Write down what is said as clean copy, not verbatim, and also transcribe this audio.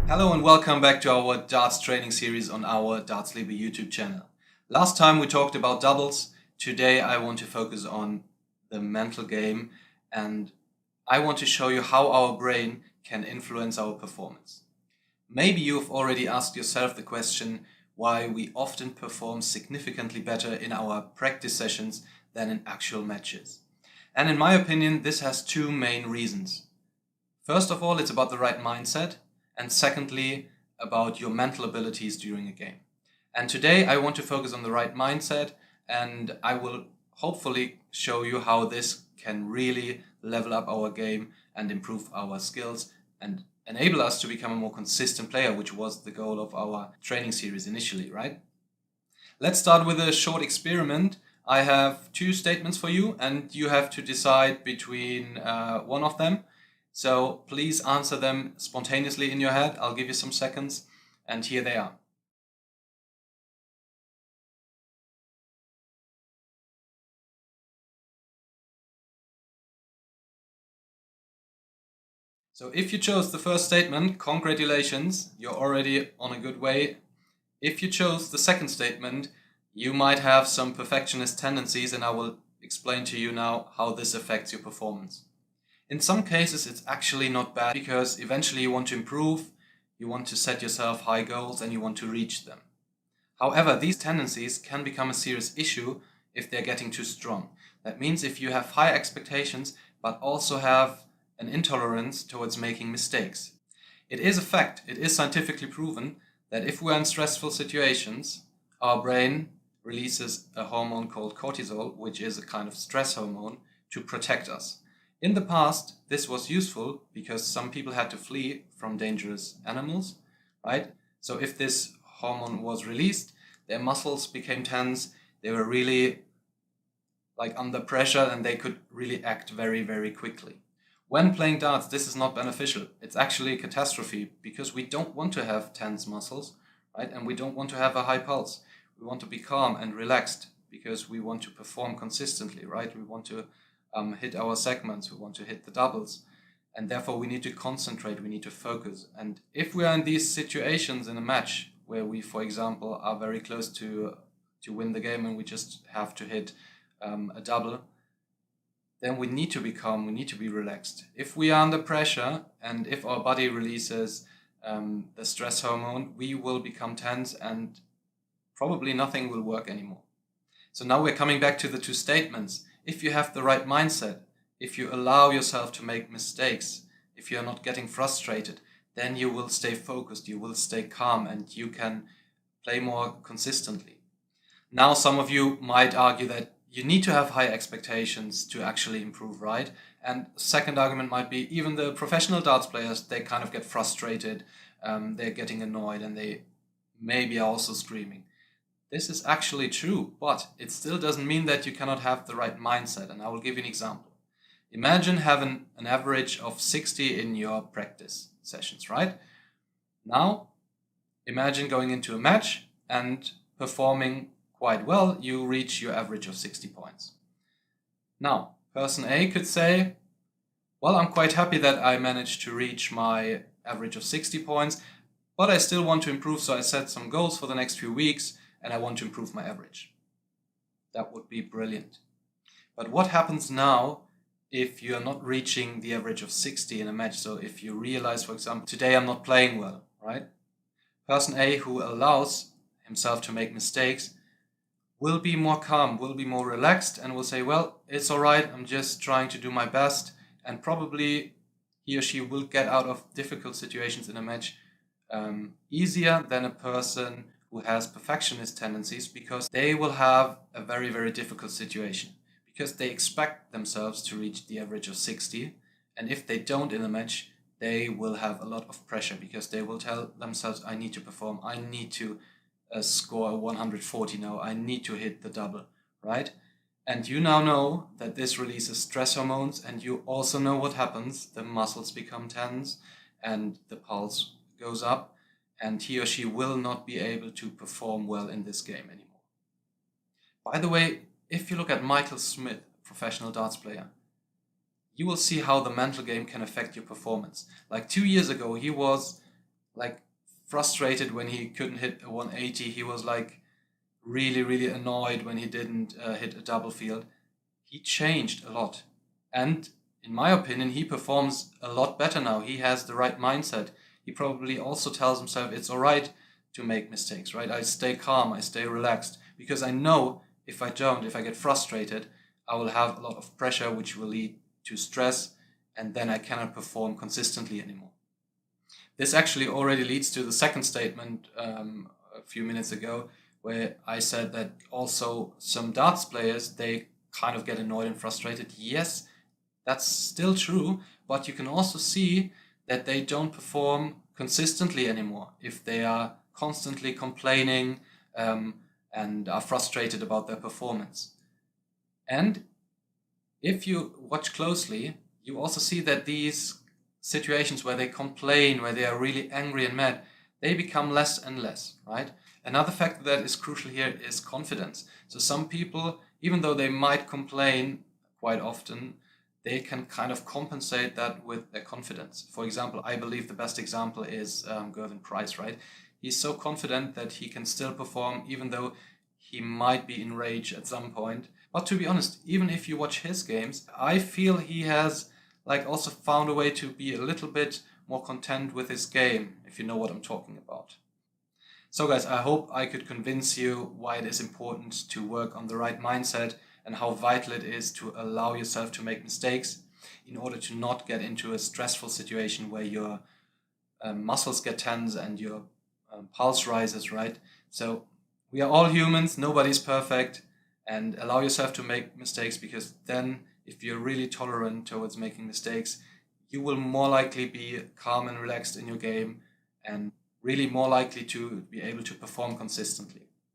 Hello and welcome back to our darts training series on our Dartsliebe YouTube channel. Last time we talked about doubles. Today I want to focus on the mental game and I want to show you how our brain can influence our performance. Maybe you've already asked yourself the question why we often perform significantly better in our practice sessions than in actual matches. And in my opinion, this has two main reasons. First of all, it's about the right mindset. And secondly, about your mental abilities during a game. And today I want to focus on the right mindset, and I will hopefully show you how this can really level up our game and improve our skills and enable us to become a more consistent player, which was the goal of our training series initially, right? Let's start with a short experiment. I have two statements for you, and you have to decide between one of them. So please answer them spontaneously in your head. I'll give you some seconds, and here they are. So if you chose the first statement, congratulations, you're already on a good way. If you chose the second statement, you might have some perfectionist tendencies, and I will explain to you now how this affects your performance. In some cases, it's actually not bad because eventually you want to improve, you want to set yourself high goals, and you want to reach them. However, these tendencies can become a serious issue if they're getting too strong. That means if you have high expectations but also have an intolerance towards making mistakes. It is a fact, it is scientifically proven that if we're in stressful situations, our brain releases a hormone called cortisol, which is a kind of stress hormone, to protect us. In the past, this was useful because some people had to flee from dangerous animals, right? So if this hormone was released, their muscles became tense, they were really under pressure, and they could really act very, very quickly. When playing darts, this is not beneficial. It's actually a catastrophe because we don't want to have tense muscles, right? And we don't want to have a high pulse. We want to be calm and relaxed because we want to perform consistently, right? We want to hit our segments, we want to hit the doubles, and therefore we need to concentrate, we need to focus. And if we are in these situations in a match where we, for example, are very close to win the game and we just have to hit a double, then we need to be calm, we need to be relaxed. If we are under pressure and if our body releases the stress hormone, we will become tense and probably nothing will work anymore. So now we're coming back to the two statements. If you have the right mindset, if you allow yourself to make mistakes, if you're not getting frustrated, then you will stay focused, you will stay calm, and you can play more consistently. Now, some of you might argue that you need to have high expectations to actually improve, right? And second argument might be even the professional darts players, they kind of get frustrated, they're getting annoyed, and they maybe are also screaming. This is actually true, but it still doesn't mean that you cannot have the right mindset, and I will give you an example. Imagine having an average of 60 in your practice sessions, right? Now, imagine going into a match and performing quite well, you reach your average of 60 points. Now, person A could say, well, I'm quite happy that I managed to reach my average of 60 points, but I still want to improve, so I set some goals for the next few weeks, and I want to improve my average. That would be brilliant. But what happens now if you're not reaching the average of 60 in a match? So if you realize, for example, today I'm not playing well, right? Person A, who allows himself to make mistakes, will be more calm, will be more relaxed, and will say, well, it's all right, I'm just trying to do my best, and probably he or she will get out of difficult situations in a match easier than a person who has perfectionist tendencies, because they will have a very, very difficult situation because they expect themselves to reach the average of 60, and if they don't in a match, they will have a lot of pressure because they will tell themselves, I need to perform, I need to score 140 now, I need to hit the double, right? And you now know that this releases stress hormones, and you also know what happens. The muscles become tense and the pulse goes up, and he or she will not be able to perform well in this game anymore. By the way, if you look at Michael Smith, professional darts player, you will see how the mental game can affect your performance. Like 2 years ago, he was like frustrated when he couldn't hit a 180. He was like really, really annoyed when he didn't hit a double field. He changed a lot. And in my opinion, he performs a lot better now. He has the right mindset. He probably also tells himself it's all right to make mistakes, right? I stay calm, I stay relaxed, because I know if I don't, if I get frustrated, I will have a lot of pressure, which will lead to stress, and then I cannot perform consistently anymore. This actually already leads to the second statement a few minutes ago, where I said that also some darts players, they kind of get annoyed and frustrated. Yes, that's still true, but you can also see that they don't perform consistently anymore if they are constantly complaining and are frustrated about their performance. And if you watch closely, you also see that these situations where they complain, where they are really angry and mad, they become less and less, right? Another factor that is crucial here is confidence. So some people, even though they might complain quite often, they can kind of compensate that with their confidence. For example, I believe the best example is Gervin Price, right? He's so confident that he can still perform even though he might be in rage at some point. But to be honest, even if you watch his games, I feel he has like also found a way to be a little bit more content with his game, if you know what I'm talking about. So guys, I hope I could convince you why it is important to work on the right mindset and how vital it is to allow yourself to make mistakes in order to not get into a stressful situation where your muscles get tense and your pulse rises, right? So we are all humans, nobody's perfect, and allow yourself to make mistakes, because then if you're really tolerant towards making mistakes, you will more likely be calm and relaxed in your game and really more likely to be able to perform consistently.